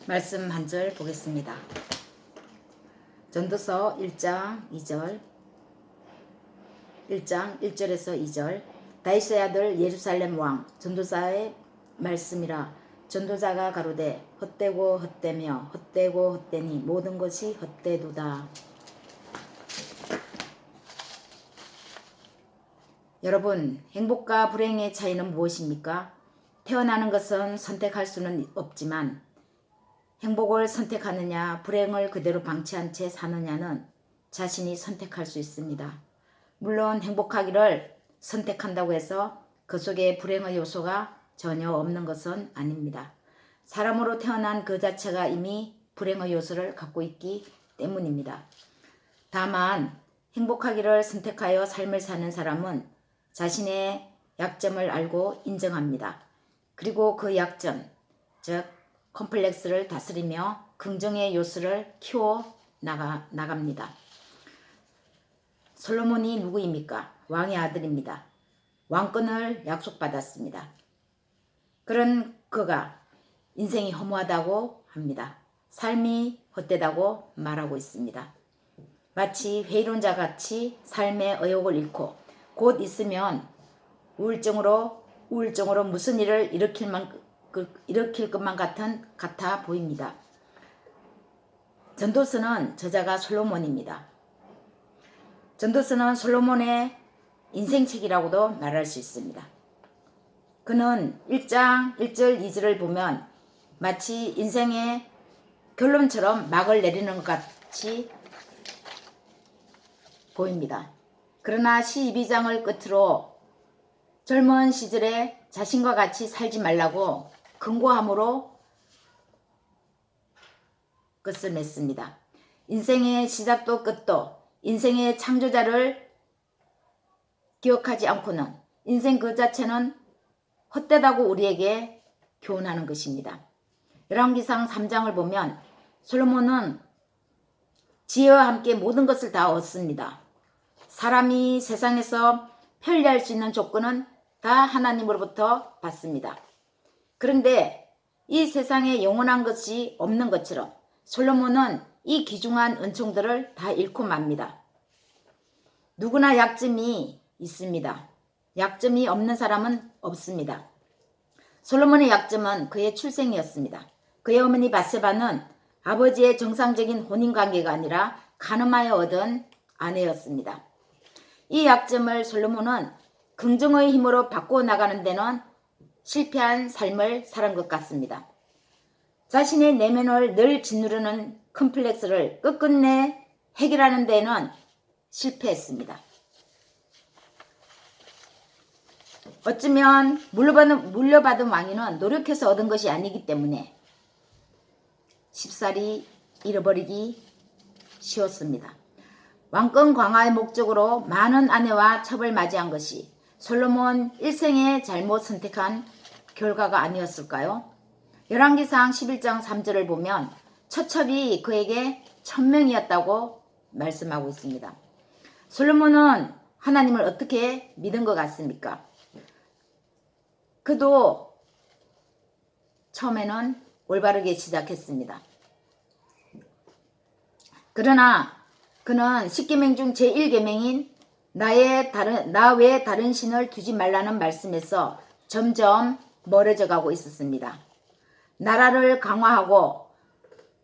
말씀 한 절 보겠습니다. 전도서 1장 2절 1장 1절에서 2절 다윗의 아들 예루살렘 왕 전도자의 말씀이라. 전도자가 가로되 헛되고 헛되며 헛되고 헛되니 모든 것이 헛되도다. 여러분, 행복과 불행의 차이는 무엇입니까? 태어나는 것은 선택할 수는 없지만 행복을 선택하느냐 불행을 그대로 방치한 채 사느냐는 자신이 선택할 수 있습니다. 물론 행복하기를 선택한다고 해서 그 속에 불행의 요소가 전혀 없는 것은 아닙니다. 사람으로 태어난 그 자체가 이미 불행의 요소를 갖고 있기 때문입니다. 다만 행복하기를 선택하여 삶을 사는 사람은 자신의 약점을 알고 인정합니다. 그리고 그 약점, 즉 컴플렉스를 다스리며 긍정의 요소를 키워 나갑니다. 솔로몬이 누구입니까? 왕의 아들입니다. 왕권을 약속받았습니다. 그런 그가 인생이 허무하다고 합니다. 삶이 헛되다고 말하고 있습니다. 마치 회의론자 같이 삶의 의욕을 잃고 곧 있으면 우울증으로 무슨 일을 일으킬 것만 같아 보입니다. 전도서는 저자가 솔로몬입니다. 전도서는 솔로몬의 인생책이라고도 말할 수 있습니다. 그는 1장 1절 2절을 보면 마치 인생의 결론처럼 막을 내리는 것 같이 보입니다. 그러나 12장을 끝으로 젊은 시절에 자신과 같이 살지 말라고 경고함으로 끝을 맺습니다. 인생의 시작도 끝도 인생의 창조자를 기억하지 않고는 인생 그 자체는 헛되다고 우리에게 교훈하는 것입니다. 열왕기상 3장을 보면 솔로몬은 지혜와 함께 모든 것을 다 얻습니다. 사람이 세상에서 편리할 수 있는 조건은 다 하나님으로부터 받습니다. 그런데 이 세상에 영원한 것이 없는 것처럼 솔로몬은 이 귀중한 은총들을 다 잃고 맙니다. 누구나 약점이 있습니다. 약점이 없는 사람은 없습니다. 솔로몬의 약점은 그의 출생이었습니다. 그의 어머니 밧세바는 아버지의 정상적인 혼인관계가 아니라 간음하여 얻은 아내였습니다. 이 약점을 솔로몬은 긍정의 힘으로 바꾸어 나가는 데는 실패한 삶을 살은 것 같습니다. 자신의 내면을 늘 짓누르는 컴플렉스를 끝끝내 해결하는 데는 실패했습니다. 어쩌면 물려받은 왕위는 노력해서 얻은 것이 아니기 때문에 쉽사리 잃어버리기 쉬웠습니다. 왕권 강화의 목적으로 많은 아내와 첩을 맞이한 것이 솔로몬 일생에 잘못 선택한 결과가 아니었을까요? 열왕기상 11장 3절을 보면 처첩이 그에게 1000명이었다고 말씀하고 있습니다. 솔로몬은 하나님을 어떻게 믿은 것 같습니까? 그도 처음에는 올바르게 시작했습니다. 그러나 그는 10계명 중 제1계명인 나 외에 다른 신을 두지 말라는 말씀에서 점점 멀어져 가고 있었습니다. 나라를 강화하고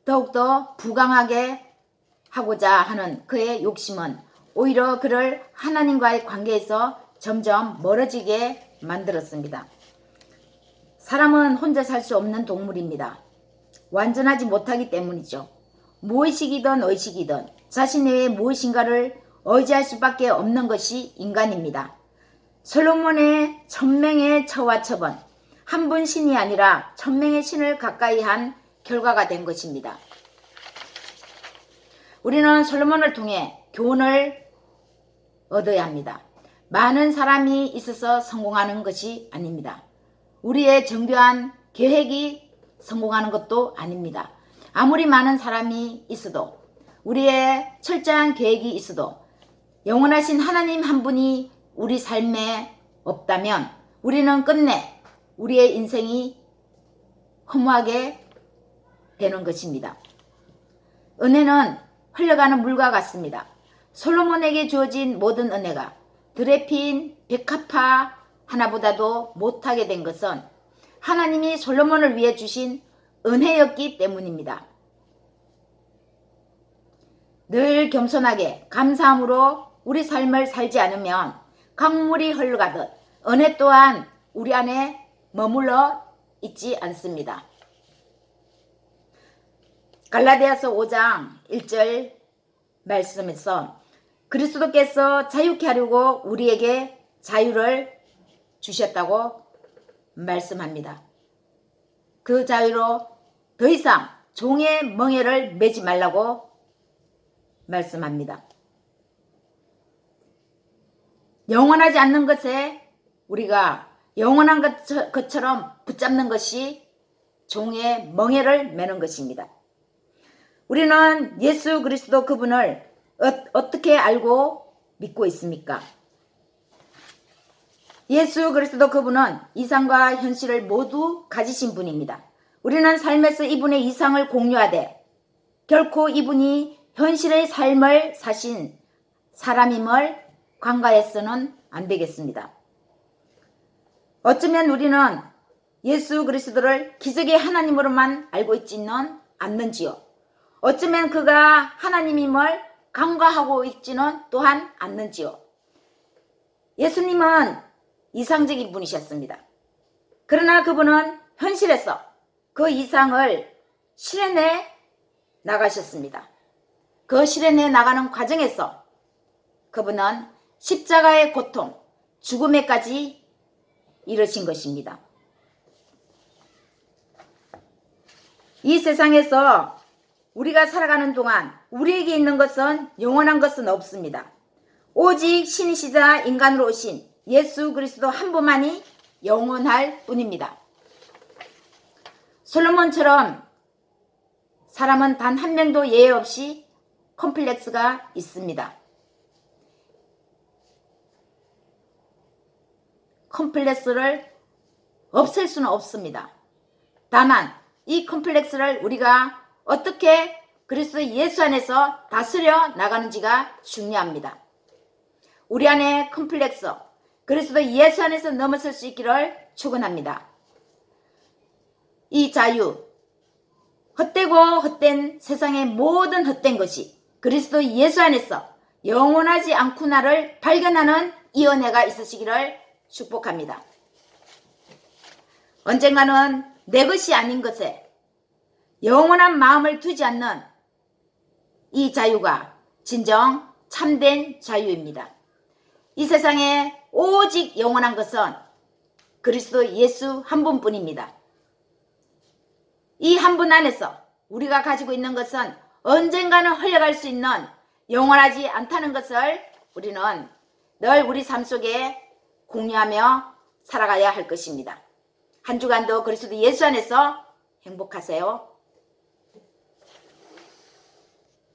더욱더 부강하게 하고자 하는 그의 욕심은 오히려 그를 하나님과의 관계에서 점점 멀어지게 만들었습니다. 사람은 혼자 살 수 없는 동물입니다. 완전하지 못하기 때문이죠. 무의식이든 의식이든 자신 외에 무엇인가를 의지할 수밖에 없는 것이 인간입니다. 솔로몬의 1000명의 처와 첩은 한 분 신이 아니라 1000명의 신을 가까이 한 결과가 된 것입니다. 우리는 솔로몬을 통해 교훈을 얻어야 합니다. 많은 사람이 있어서 성공하는 것이 아닙니다. 우리의 정교한 계획이 성공하는 것도 아닙니다. 아무리 많은 사람이 있어도 우리의 철저한 계획이 있어도 영원하신 하나님 한 분이 우리 삶에 없다면 우리는 끝내 우리의 인생이 허무하게 되는 것입니다. 은혜는 흘러가는 물과 같습니다. 솔로몬에게 주어진 모든 은혜가 드레핀 백합화 하나보다도 못하게 된 것은 하나님이 솔로몬을 위해 주신 은혜였기 때문입니다. 늘 겸손하게 감사함으로 우리 삶을 살지 않으면 강물이 흘러가듯 은혜 또한 우리 안에 머물러 있지 않습니다. 갈라디아서 5장 1절 말씀에서 그리스도께서 자유케 하려고 우리에게 자유를 주셨다고 말씀합니다. 그 자유로 더 이상 종의 멍에를 매지 말라고 말씀합니다. 영원하지 않는 것에 우리가 영원한 것처럼 붙잡는 것이 종의 멍에를 매는 것입니다. 우리는 예수 그리스도 그분을 어떻게 알고 믿고 있습니까? 예수 그리스도 그분은 이상과 현실을 모두 가지신 분입니다. 우리는 삶에서 이분의 이상을 공유하되 결코 이분이 현실의 삶을 사신 사람임을 간과해서는 안 되겠습니다. 어쩌면 우리는 예수 그리스도를 기적의 하나님으로만 알고 있지는 않는지요. 어쩌면 그가 하나님임을 간과하고 있지는 또한 않는지요. 예수님은 이상적인 분이셨습니다. 그러나 그분은 현실에서 그 이상을 실현해 나가셨습니다. 그 실현해 나가는 과정에서 그분은 십자가의 고통, 죽음에까지 이르신 것입니다. 이 세상에서 우리가 살아가는 동안 우리에게 있는 것은 영원한 것은 없습니다. 오직 신이시자 인간으로 오신 예수 그리스도 한 분만이 영원할 뿐입니다. 솔로몬처럼 사람은 단 한 명도 예외 없이 컴플렉스가 있습니다. 컴플렉스를 없앨 수는 없습니다. 다만 이 컴플렉스를 우리가 어떻게 그리스도 예수 안에서 다스려 나가는지가 중요합니다. 우리 안에 컴플렉스, 그리스도 예수 안에서 넘어설 수 있기를 축원합니다. 이 자유, 헛되고 헛된 세상의 모든 헛된 것이 그리스도 예수 안에서 영원하지 않구나를 발견하는 이 은혜가 있으시기를 축복합니다. 언젠가는 내 것이 아닌 것에 영원한 마음을 두지 않는 이 자유가 진정 참된 자유입니다. 이 세상에 오직 영원한 것은 그리스도 예수 한 분뿐입니다. 이 한 분 안에서 우리가 가지고 있는 것은 언젠가는 흘러갈 수 있는 영원하지 않다는 것을 우리는 늘 우리 삶 속에 공유하며 살아가야 할 것입니다. 한 주간도 그리스도 예수 안에서 행복하세요.